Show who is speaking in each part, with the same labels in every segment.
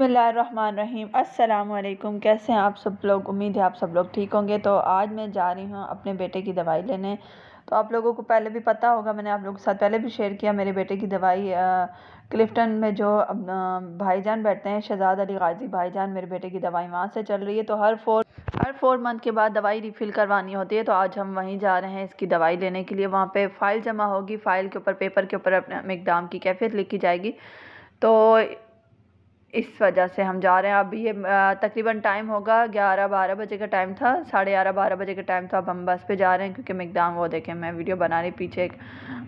Speaker 1: बिस्मिल्लाहिर्रहमानिर्रहीम। अस्सलाम वालेकुम। कैसे हैं आप सब लोग? उम्मीद है आप सब लोग ठीक होंगे। तो आज मैं जा रही हूँ अपने बेटे की दवाई लेने। तो आप लोगों को पहले भी पता होगा, मैंने आप लोगों के साथ पहले भी शेयर किया, मेरे बेटे की दवाई क्लिफ्टन में जो भाईजान बैठते हैं, शहजाद अली गाजी भाईजान, मेरे बेटे की दवाई वहाँ से चल रही है। तो हर 4 मंथ के बाद दवाई रिफ़िल करवानी होती है। तो आज हम वहीं जा रहे हैं इसकी दवाई लेने के लिए। वहाँ पे फ़ाइल जमा होगी, फ़ाइल के ऊपर, पेपर के ऊपर अपने मिकदाम की कैफियत लिखी जाएगी। तो इस वजह से हम जा रहे हैं। अभी ये तकरीबन टाइम होगा 11-12 बजे का टाइम था, 11:30-12 बजे का टाइम था। अब हम बस पे जा रहे हैं क्योंकि मिकदाम, वो देखें, मैं वीडियो बना रही, पीछे एक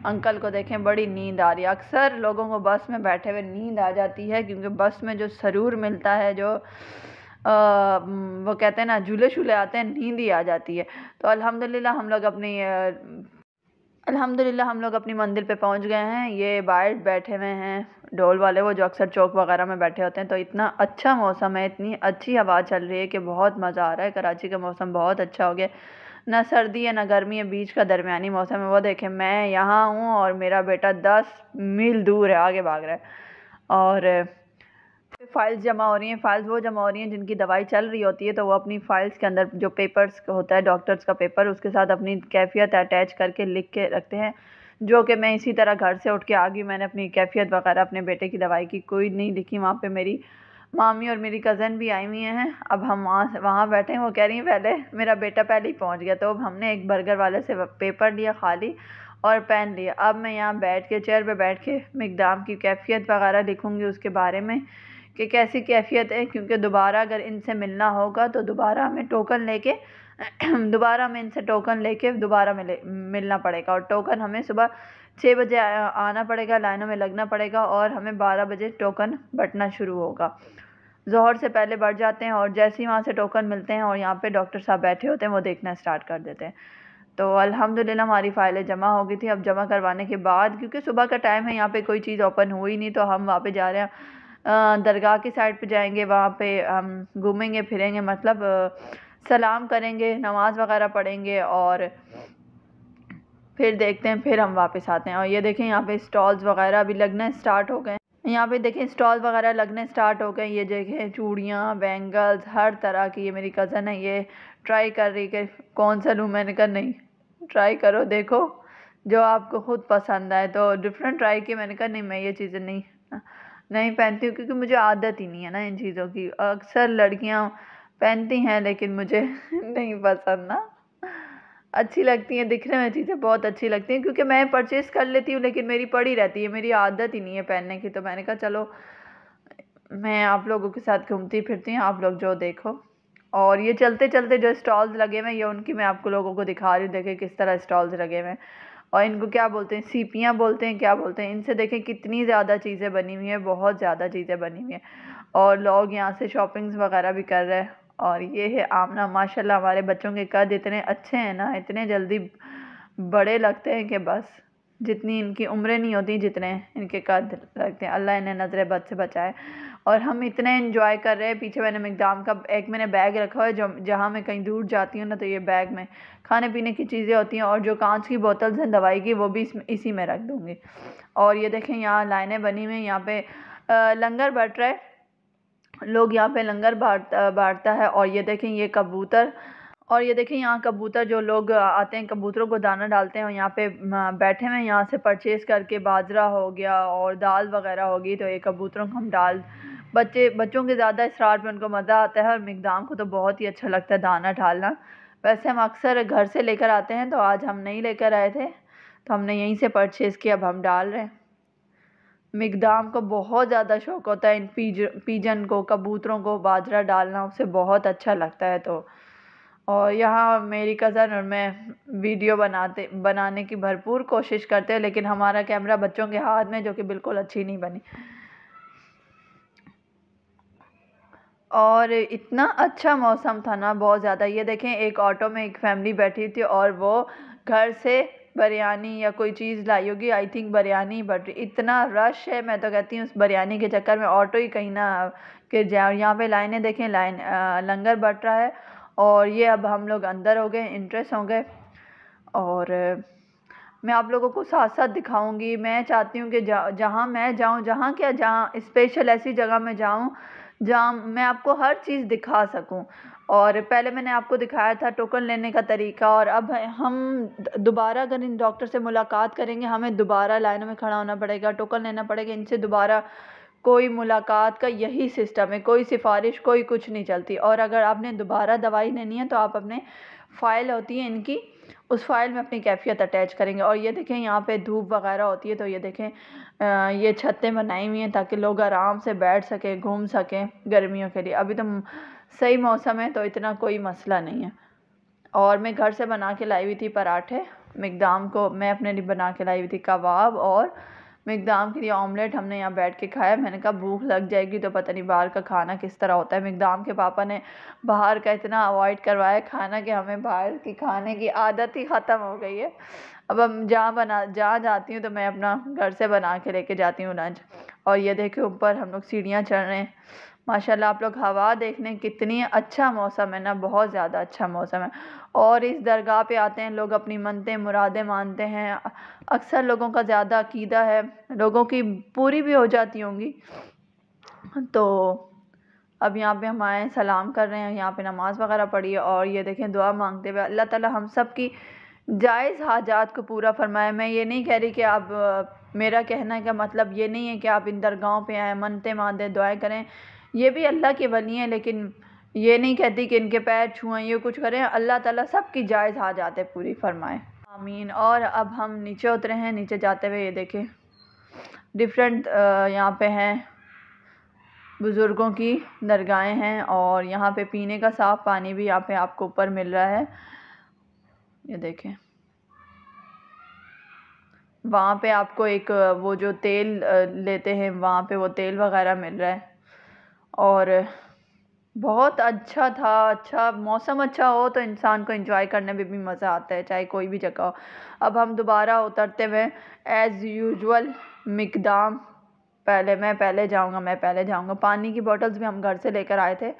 Speaker 1: अंकल को देखें, बड़ी नींद आ रही है। अक्सर लोगों को बस में बैठे हुए नींद आ जाती है क्योंकि बस में जो सरूर मिलता है, जो वो कहते हैं ना, झूले शूले आते हैं, नींद ही आ जाती है। तो अल्हम्दुलिल्लाह हम लोग अपनी मंजिल पे पहुंच गए हैं। ये बाहर बैठे हुए हैं ढोल वाले, वो जो अक्सर चौक वगैरह में बैठे होते हैं। तो इतना अच्छा मौसम है, इतनी अच्छी हवा चल रही है कि बहुत मज़ा आ रहा है। कराची का मौसम बहुत अच्छा हो गया, ना सर्दी है ना गर्मी है, बीच का दरमियानी मौसम है। वो देखें, मैं यहाँ हूँ और मेरा बेटा 10 मील दूर है, आगे भाग रहा है। और फाइल्स जमा हो रही हैं, फाइल्स वो जमा हो रही हैं जिनकी दवाई चल रही होती है। तो वो अपनी फाइल्स के अंदर जो पेपर्स होता है, डॉक्टर्स का पेपर, उसके साथ अपनी कैफियत अटैच करके लिख के रखते हैं, जो कि मैं इसी तरह घर से उठ के आ गई। मैंने अपनी कैफियत वगैरह अपने बेटे की दवाई की कोई नहीं लिखी। वहाँ पे मेरी मामी और मेरी कज़न भी आई हुई हैं। अब हम वहाँ बैठे हैं। वो कह रही हैं पहले मेरा बेटा पहले ही पहुँच गया। तो अब हमने एक बर्गर वाले से पेपर लिया खाली और पेन लिया। अब मैं यहाँ बैठ के, चेयर पे बैठ के मिकदाम की कैफियत वगैरह लिखूँगी, उसके बारे में कि कैसी कैफियत है। क्योंकि दोबारा अगर इनसे मिलना होगा तो दोबारा हमें टोकन लेके दोबारा हमें इनसे टोकन लेके दोबारा मिलना पड़ेगा। और टोकन हमें सुबह 6 बजे आना पड़ेगा, लाइनों में लगना पड़ेगा, और हमें 12 बजे टोकन बँटना शुरू होगा। ज़ोहर से पहले बढ़ जाते हैं और जैसे ही वहाँ से टोकन मिलते हैं और यहाँ पे डॉक्टर साहब बैठे होते हैं, वो देखना स्टार्ट कर देते हैं। तो अल्हम्दुलिल्लाह हमारी फ़ाइलें जमा हो गई थी। अब जमा करवाने के बाद, क्योंकि सुबह का टाइम है, यहाँ पे कोई चीज़ ओपन हुई नहीं, तो हम वहाँ पे जा रहे हैं। दरगाह की साइड पे जाएंगे, वहाँ पे हम घूमेंगे फिरेंगे, मतलब सलाम करेंगे, नमाज़ वगैरह पढ़ेंगे और फिर देखते हैं, फिर हम वापस आते हैं। और ये देखें, यहाँ पे स्टॉल्स वगैरह अभी लगना स्टार्ट हो गए। यहाँ पे देखें स्टॉल वगैरह लगने स्टार्ट हो गए। ये देखें चूड़ियाँ, बैंगल्स, हर तरह की। ये मेरी कज़न है, ये ट्राई कर रही कि कौन सा लूँ। मैंने कहा नहीं, ट्राई करो, देखो जो आपको ख़ुद पसंद आए। तो डिफरेंट ट्राई की। मैंने कहा नहीं, मैं ये चीज़ें नहीं पहनती हूँ क्योंकि मुझे आदत ही नहीं है ना इन चीज़ों की। अक्सर लड़कियाँ पहनती हैं लेकिन मुझे नहीं पसंद ना। अच्छी लगती हैं, दिखने में चीज़ें बहुत अच्छी लगती हैं क्योंकि मैं परचेज़ कर लेती हूँ, लेकिन मेरी पड़ी रहती है, मेरी आदत ही नहीं है पहनने की। तो मैंने कहा चलो मैं आप लोगों के साथ घूमती फिरती हूँ, आप लोग जो देखो। और ये चलते चलते जो स्टॉल्स लगे हुए हैं, ये उनकी मैं आपको लोगों को दिखा रही हूँ। देखें किस तरह स्टॉल्स लगे हुए हैं। और इनको क्या बोलते हैं, सीपियाँ बोलते हैं, क्या बोलते हैं। इनसे देखें कितनी ज़्यादा चीज़ें बनी हुई हैं, बहुत ज़्यादा चीज़ें बनी हुई हैं। और लोग यहाँ से शॉपिंग्स वगैरह भी कर रहे हैं। और ये है आमना, माशाल्लाह हमारे बच्चों के कद इतने अच्छे हैं ना, इतने जल्दी बड़े लगते हैं कि बस जितनी इनकी उम्रें नहीं होती जितने इनके कद लगते हैं। अल्लाह इन्हें नज़र बद से बचाए। और हम इतने एंजॉय कर रहे हैं। पीछे मैंने मिकदाम का मैंने बैग रखा हुआ है, जो जहाँ मैं कहीं दूर जाती हूँ ना, तो ये बैग में खाने पीने की चीज़ें होती हैं, और जो कांच की बोतल्स हैं दवाई की, वो भी इसी में रख दूँगी। और ये देखें यहाँ लाइनें बनी हुई हैं, यहाँ पे लंगर बट रहा है, लोग यहाँ पे लंगर बांटता है। और ये देखें ये कबूतर, और ये देखें यहाँ कबूतर, जो लोग आते हैं कबूतरों को दाना डालते हैं और यहाँ पे बैठे हुए हैं, यहाँ से परचेज़ करके। बाजरा हो गया और दाल वगैरह होगी, तो ये कबूतरों को हम बच्चों के ज़्यादा इसरार में उनको मज़ा आता है, और मिकदाम को तो बहुत ही अच्छा लगता है दाना डालना। वैसे हम अक्सर घर से लेकर आते हैं, तो आज हम नहीं लेकर आए थे, तो हमने यहीं से परचेज़ किया, अब हम डाल रहे हैं। मिकदाम को बहुत ज़्यादा शौक़ होता है इन पीजन को, कबूतरों को बाजरा डालना, उसे बहुत अच्छा लगता है। तो और यहाँ मेरी कज़न और मैं वीडियो बनाने की भरपूर कोशिश करते हैं, लेकिन हमारा कैमरा बच्चों के हाथ में, जो कि बिल्कुल अच्छी नहीं बनी। और इतना अच्छा मौसम था ना, बहुत ज़्यादा। ये देखें एक ऑटो में एक फैमिली बैठी थी और वो घर से बिरयानी या कोई चीज़ लाई होगी, आई थिंक बिरयानी, बट इतना रश है, मैं तो कहती हूँ उस बिरयानी के चक्कर में ऑटो ही कहीं ना गिर जाए। और यहाँ पे लाइनें देखें, लंगर बट रहा है। और ये अब हम लोग अंदर हो गए, इंटरेस्ट हो गए। और मैं आप लोगों को साथ साथ दिखाऊंगी। मैं चाहती हूँ कि जहाँ मैं जाऊँ, जहाँ स्पेशल ऐसी जगह में जाऊँ जहाँ मैं आपको हर चीज़ दिखा सकूँ। और पहले मैंने आपको दिखाया था टोकन लेने का तरीका, और अब हम दोबारा अगर इन डॉक्टर से मुलाकात करेंगे, हमें दोबारा लाइनों में खड़ा होना पड़ेगा, टोकन लेना पड़ेगा। इनसे दोबारा कोई मुलाकात का यही सिस्टम है, कोई सिफारिश कोई कुछ नहीं चलती। और अगर आपने दोबारा दवाई लेनी है तो आप अपने फ़ाइल होती है इनकी, उस फाइल में अपनी कैफियत अटैच करेंगे। और ये देखें यहाँ पे धूप वगैरह होती है, तो ये देखें ये छतें बनाई हुई हैं ताकि लोग आराम से बैठ सकें, घूम सकें गर्मियों के लिए। अभी तो सही मौसम है तो इतना कोई मसला नहीं है। और मैं घर से बना के लाई हुई थी पराठे, मिकदाम को मैं अपने लिए बना के लाई हुई थी कबाब, और मिकदाम के लिए ऑमलेट हमने यहाँ बैठ के खाया। मैंने कहा भूख लग जाएगी तो पता नहीं बाहर का खाना किस तरह होता है। मिकदाम के पापा ने बाहर का इतना अवॉइड करवाया खाना कि हमें बाहर की खाने की आदत ही ख़त्म हो गई है। अब हम जहाँ जाती हूँ तो मैं अपना घर से बना के लेके जाती हूँ लंच। और ये देखिए ऊपर हम लोग सीढ़ियाँ चढ़ रहे हैं। माशाल्लाह आप लोग हवा देख लें, कितनी अच्छा मौसम है ना, बहुत ज़्यादा अच्छा मौसम है। और इस दरगाह पे आते हैं लोग, अपनी मन्नतें मुरादें मानते हैं। अक्सर लोगों का ज़्यादा अकीदा है, लोगों की पूरी भी हो जाती होंगी। तो अब यहाँ पे हम आए, सलाम कर रहे हैं, यहाँ पे नमाज़ वगैरह पढ़ी है। और ये देखें दुआ मांगते हुए, अल्लाह ताला हम सब की जायज़ हाजात को पूरा फरमाए। मैं ये नहीं कह रही कि आप मेरा कहने का मतलब ये नहीं है कि आप इन दरगाहों पे आएँ, मन्नतें मांगें, दुआएं करें। ये भी अल्लाह के वली हैं, लेकिन ये नहीं कहती कि इनके पैर छुएं, ये कुछ करें। अल्लाह ताला सब की जायज़ हाजातें पूरी फरमाए, आमीन। और अब हम नीचे उतरे हैं। नीचे जाते हुए ये देखें डिफरेंट यहाँ पे हैं बुज़ुर्गों की दरगाहें हैं। और यहाँ पे पीने का साफ़ पानी भी यहाँ पे आपको ऊपर मिल रहा है। ये देखें वहाँ पे आपको एक वो जो तेल लेते हैं वहाँ पे वो तेल वगैरह मिल रहा है। और बहुत अच्छा था। अच्छा मौसम अच्छा हो तो इंसान को एंजॉय करने में भी मज़ा आता है, चाहे कोई भी जगह हो। अब हम दोबारा उतरते हुए एज़ यूजुअल मिकदाम, मैं पहले जाऊँगा। पानी की बॉटल्स भी हम घर से लेकर आए थे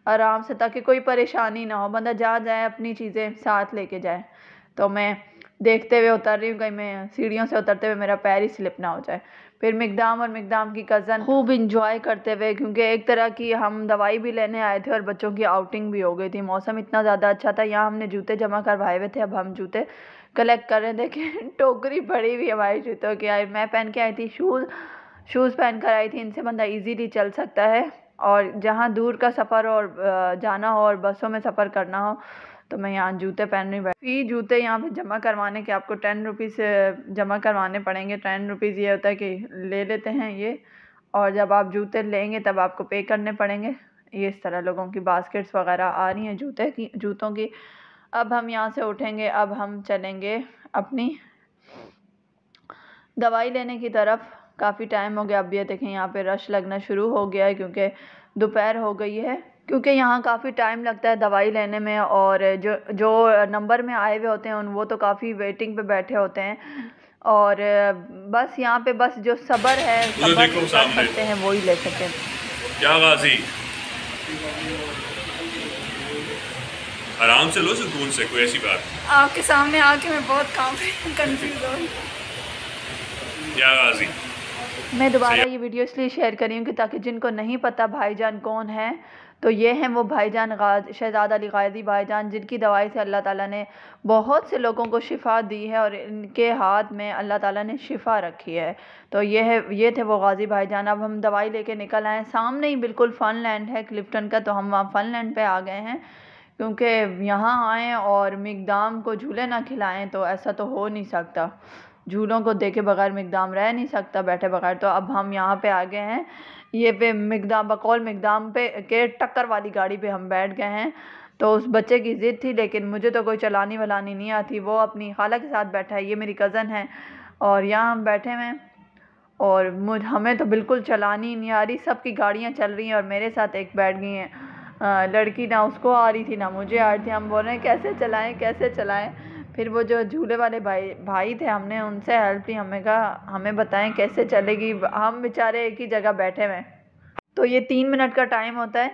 Speaker 1: आराम से, ताकि कोई परेशानी ना हो, बंदा जहाँ जाए अपनी चीज़ें साथ लेके जाए। तो मैं देखते हुए उतर रही हूँ, कहीं मैं सीढ़ियों से उतरते हुए मेरा पैर ही स्लिप ना हो जाए। फिर मिकदाम और मिकदाम की कज़न खूब इंजॉय करते हुए, क्योंकि एक तरह की हम दवाई भी लेने आए थे और बच्चों की आउटिंग भी हो गई थी। मौसम इतना ज़्यादा अच्छा था। यहाँ हमने जूते जमा करवाए हुए थे, अब हम जूते कलेक्ट कर रहे थे कि टोकरी पड़ी हुई हमारी जूतों की। मैं पहन के आई थी शूज़ पहन कर आई थी। इनसे बंदा ईजीली चल सकता है, और जहाँ दूर का सफ़र और जाना हो और बसों में सफ़र करना हो तो मैं यहाँ जूते पहनने बैठी। जूते यहाँ पे जमा करवाने के आपको 10 रुपीज़ जमा करवाने पड़ेंगे। 10 रुपीज़ ये होता है कि ले लेते हैं ये, और जब आप जूते लेंगे तब आपको पे करने पड़ेंगे। ये इस तरह लोगों की बास्केट्स वगैरह आ रही हैं जूतों की। अब हम यहाँ से उठेंगे, अब हम चलेंगे अपनी दवाई लेने की तरफ। काफ़ी टाइम हो गया। अब ये देखें यहाँ पे रश लगना शुरू हो गया है, क्योंकि दोपहर हो गई है। क्योंकि यहाँ काफ़ी टाइम लगता है दवाई लेने में, और जो नंबर में आए हुए होते हैं वो तो काफ़ी वेटिंग पे बैठे होते हैं। और बस यहाँ पे बस जो सब्र है, सब्र कर सकते हैं वो ही ले सकते हैं।
Speaker 2: क्या गाजी, आराम से लो, सुकून से, कोई ऐसी बात।
Speaker 1: आपके सामने आके मैं बहुत कंफ्यूज हूँ।
Speaker 2: क्या गाजी,
Speaker 1: मैं दोबारा ये वीडियो इसलिए शेयर करी हूँ कि ताकि जिनको नहीं पता भाईजान कौन है, तो ये हैं वो भाईजान शहजाद अली गाजी भाईजान, जिनकी दवाई से अल्लाह ताला ने बहुत से लोगों को शिफा दी है, और इनके हाथ में अल्लाह ताला ने शिफा रखी है। तो ये थे वो गाजी भाईजान। अब हम दवाई लेके निकल आए। सामने ही बिल्कुल फनलैंड है क्लिफ्टन का, तो हम वहाँ फनलैंड पे आ गए हैं, क्योंकि यहाँ आएँ और मिकदाम को झूले ना खिलाएँ तो ऐसा तो हो नहीं सकता। झूलों को देखे बगैर मिकदाम रह नहीं सकता बैठे बगैर। तो अब हम यहाँ पे आ गए हैं, ये पे मिकदाम बकौल मिकदाम पे के टक्कर वाली गाड़ी पे हम बैठ गए हैं। तो उस बच्चे की ज़िद थी, लेकिन मुझे तो कोई चलानी वलानी नहीं आती। वो अपनी खाला के साथ बैठा है, ये मेरी कज़न है, और यहाँ हम बैठे हुए हैं। और हमें तो बिल्कुल चलानी नहीं आ रही। सबकी गाड़ियाँ चल रही हैं और मेरे साथ एक बैठ गई हैं लड़की, ना उसको आ रही थी ना मुझे आ रही थी। हम बोल रहे हैं कैसे चलाएं। फिर वो जो झूले वाले भाई थे, हमने उनसे हेल्प ली। हमें कहा हमें बताएं कैसे चलेगी, हम बेचारे एक ही जगह बैठे हुए। तो ये 3 मिनट का टाइम होता है,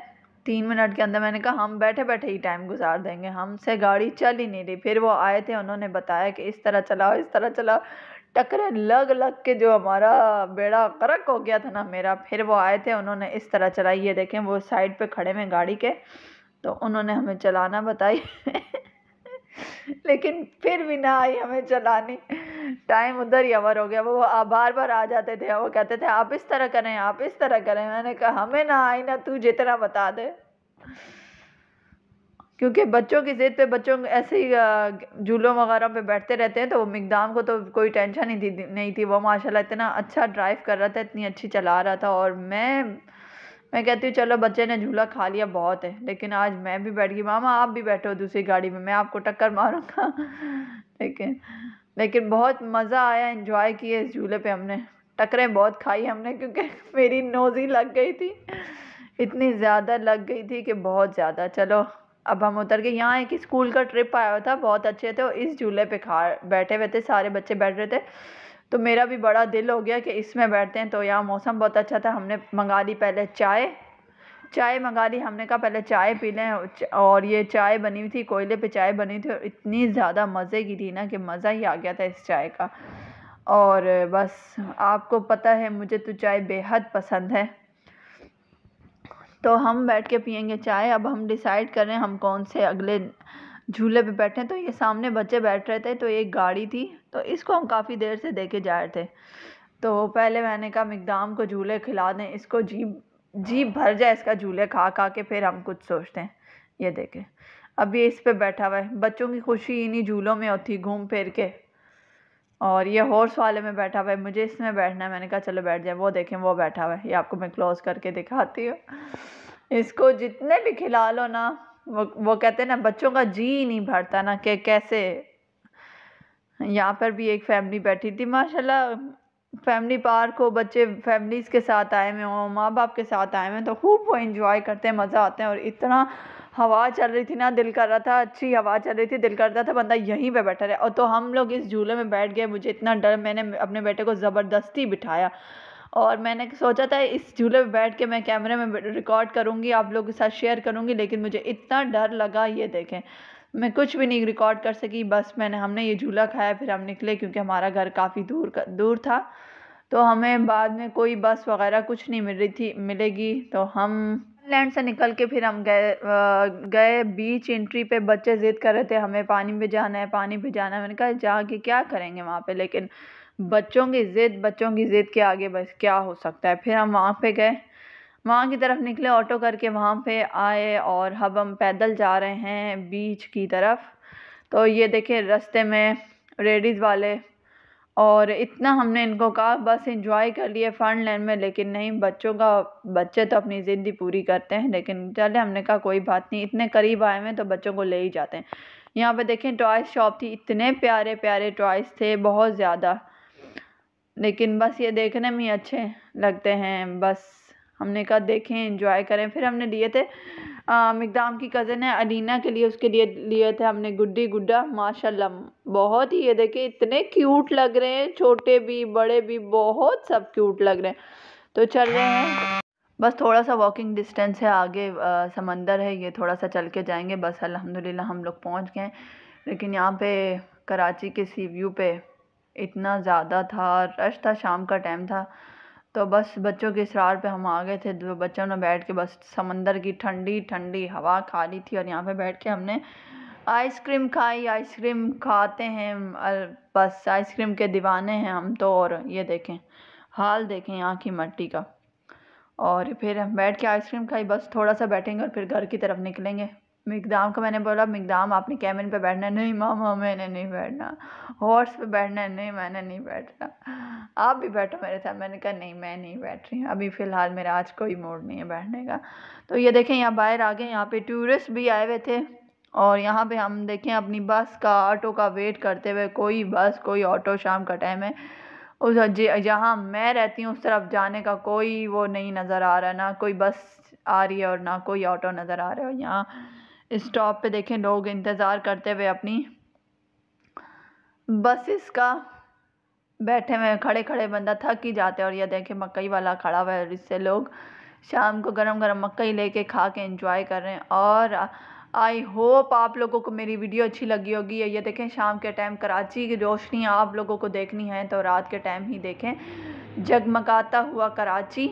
Speaker 1: 3 मिनट के अंदर मैंने कहा हम बैठे बैठे ही टाइम गुजार देंगे, हमसे गाड़ी चल ही नहीं रही। फिर वो आए थे, उन्होंने बताया कि इस तरह चलाओ, इस तरह चलाओ। टकरे लग लग के जो हमारा बेड़ा गर्क हो गया था ना मेरा। फिर वो आए थे, उन्होंने इस तरह चलाई। ये देखें वो साइड पे खड़े में गाड़ी के, तो उन्होंने हमें चलाना बताई लेकिन फिर भी ना आई हमें चलानी। टाइम उधर ही ओवर हो गया। वो बार बार आ जाते थे, वो कहते थे आप इस तरह करें, आप इस तरह करें। मैंने कहा हमें ना आई ना, तू जितना बता दे। क्योंकि बच्चों की ज़िद पे बच्चों ऐसे ही झूलों वगैरह पे बैठते रहते हैं। तो मिकदाम को तो कोई टेंशन नहीं थी। वो माशाल्लाह इतना अच्छा ड्राइव कर रहा था, इतनी अच्छी चला रहा था। और मैं कहती हूँ चलो बच्चे ने झूला खा लिया बहुत है, लेकिन आज मैं भी बैठ गई। मामा आप भी बैठो दूसरी गाड़ी में, मैं आपको टक्कर मारूंगा लेकिन बहुत मज़ा आया, एंजॉय किए इस झूले पे हमने। टक्करें बहुत खाई हमने, क्योंकि मेरी नोज़ ही लग गई थी, इतनी ज़्यादा लग गई थी कि बहुत ज़्यादा। चलो अब हम उतर के यहाँ एक स्कूल का ट्रिप आया हुआ था, बहुत अच्छे थे। और इस झूले पे बैठे हुए थे, सारे बच्चे बैठ रहे थे। तो मेरा भी बड़ा दिल हो गया कि इसमें बैठते हैं। तो यहाँ मौसम बहुत अच्छा था। हमने मंगा ली पहले चाय मंगा ली। हमने कहा पहले चाय पी लें। और ये चाय बनी हुई थी, कोयले पे चाय बनी थी, और इतनी ज़्यादा मज़े की थी ना कि मज़ा ही आ गया था इस चाय का। और बस आपको पता है मुझे तो चाय बेहद पसंद है। तो हम बैठ के पियेंगे चाय। अब हम डिसाइड कर रहे हैं हम कौन से अगले झूले पे बैठे। तो ये सामने बच्चे बैठ रहे थे, तो एक गाड़ी थी, तो इसको हम काफ़ी देर से देखे जा रहे थे। तो पहले मैंने कहा मिकदाम को झूले खिला दें, इसको जी भर जाए इसका झूले खा खा के, फिर हम कुछ सोचते हैं। ये देखें अब ये इस पे बैठा हुआ है। बच्चों की खुशी इन्हीं झूलों में होती, घूम फिर के। और ये हॉर्स वाले में बैठा हुआ है, मुझे इसमें बैठना है। मैंने कहा चलो बैठ जाए। वो देखें वो बैठा हुआ है, ये आपको मैं क्लोज करके दिखाती हूँ। इसको जितने भी खिला लो ना, वो कहते हैं ना बच्चों का जी नहीं भरता ना कि कैसे। यहाँ पर भी एक फैमिली बैठी थी, माशाल्लाह। फैमिली पार्क हो, बच्चे फैमिलीज़ के साथ आए हुए हों, माँ बाप के साथ आए हुए हैं, तो खूब वो एंजॉय करते हैं, मज़ा आता है। और इतना हवा चल रही थी ना, दिल कर रहा था, अच्छी हवा चल रही थी, दिल करता था बंदा यहीं पे बैठा रहे। और तो हम लोग इस झूले में बैठ गए। मुझे इतना डर, मैंने अपने बेटे को ज़बरदस्ती बिठाया। और मैंने सोचा था इस झूले पे बैठ के मैं कैमरे में रिकॉर्ड करूँगी, आप लोगों के साथ शेयर करूँगी, लेकिन मुझे इतना डर लगा। ये देखें मैं कुछ भी नहीं रिकॉर्ड कर सकी। बस हमने ये झूला खाया, फिर हम निकले, क्योंकि हमारा घर काफ़ी दूर था। तो हमें बाद में कोई बस वगैरह कुछ नहीं मिलेगी। तो हम लैंड से निकल के फिर हम गए बीच एंट्री पे। बच्चे ज़िद कर रहे थे हमें पानी पे जाना है, पानी पे जाना है। मैंने कहा जाके क्या करेंगे वहाँ पे, लेकिन बच्चों की ज़िद के आगे बस क्या हो सकता है। फिर हम वहाँ पे गए, वहाँ की तरफ निकले, ऑटो करके वहाँ पे आए। और अब हम पैदल जा रहे हैं बीच की तरफ। तो ये देखें रास्ते में लेडीज़ वाले, और इतना हमने इनको कहा बस एंजॉय कर लिए फन लैंड में, लेकिन नहीं, बच्चे तो अपनी ज़िद ही पूरी करते हैं। लेकिन चले, हमने कहा कोई बात नहीं, इतने करीब आए हैं तो बच्चों को ले ही जाते हैं। यहाँ पे देखें टॉयज़ शॉप थी, इतने प्यारे प्यारे टॉयज़ थे, बहुत ज़्यादा। लेकिन बस ये देखने में ही अच्छे लगते हैं। बस हमने कहा देखें एंजॉय करें। फिर हमने लिए थे मिकदाम की कज़न है अलीना के लिए, उसके लिए लिए थे हमने गुड्डी गुड्डा। माशाल्लाह बहुत ही, ये देखें इतने क्यूट लग रहे हैं, छोटे भी बड़े भी, बहुत सब क्यूट लग रहे हैं। तो चल रहे हैं, बस थोड़ा सा वॉकिंग डिस्टेंस है आगे, समंदर है, ये थोड़ा सा चल के जाएंगे। बस अल्हम्दुलिल्लाह हम लोग पहुंच गए। लेकिन यहाँ पे कराची के सी व्यू पे इतना ज़्यादा था, रश था, शाम का टाइम था। तो बस बच्चों के इसरार पे हम आ गए थे। तो बच्चों ने बैठ के बस समंदर की ठंडी ठंडी हवा खा ली थी। और यहाँ पे बैठ के हमने आइसक्रीम खाई। आइसक्रीम खाते हैं, बस आइसक्रीम के दीवाने हैं हम तो। और ये देखें हाल देखें यहाँ की मिट्टी का। और फिर हम बैठ के आइसक्रीम खाई, बस थोड़ा सा बैठेंगे और फिर घर की तरफ निकलेंगे। मिकदाम को मैंने बोला मिकदाम आपने कैबिन पे बैठना है। नहीं मामा मैंने नहीं बैठना। हॉर्स पे बैठना है। नहीं मैंने नहीं बैठना, आप भी बैठो मेरे साथ। मैंने कहा नहीं मैं नहीं बैठ रही, अभी फ़िलहाल मेरा आज कोई मूड नहीं है बैठने का। तो ये देखें यहाँ बाहर आ गए, यहाँ पे टूरिस्ट भी आए हुए थे। और यहाँ पे हम देखें अपनी बस का, ऑटो का वेट करते हुए, कोई बस कोई ऑटो, शाम का टाइम है। उस जहाँ मैं रहती हूँ उस तरफ जाने का कोई वो नहीं नज़र आ रहा, ना कोई बस आ रही है और ना कोई ऑटो नज़र आ रहा है। यहाँ स्टॉप पे देखें लोग इंतज़ार करते हुए अपनी बसेस का, बैठे हुए खड़े खड़े बंदा थक ही जाते हैं। और ये देखें मकई वाला खड़ा हुआ है, इससे लोग शाम को गरम गरम मकई लेके खा के एंजॉय कर रहे हैं। और आई होप आप लोगों को मेरी वीडियो अच्छी लगी होगी। ये देखें शाम के टाइम कराची की रोशनी आप लोगों को देखनी है तो रात के टाइम ही देखें, जगमगाता हुआ कराची।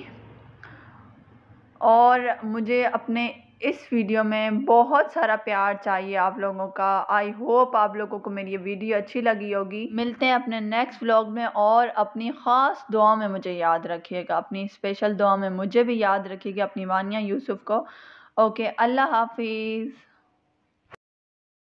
Speaker 1: और मुझे अपने इस वीडियो में बहुत सारा प्यार चाहिए आप लोगों का। आई होप आप लोगों को मेरी ये वीडियो अच्छी लगी होगी। मिलते हैं अपने नेक्स्ट व्लॉग में, और अपनी ख़ास दुआ में मुझे याद रखिएगा, अपनी स्पेशल दुआ में मुझे भी याद रखिएगा, अपनी वानिया यूसुफ को। ओके, अल्लाह हाफिज़।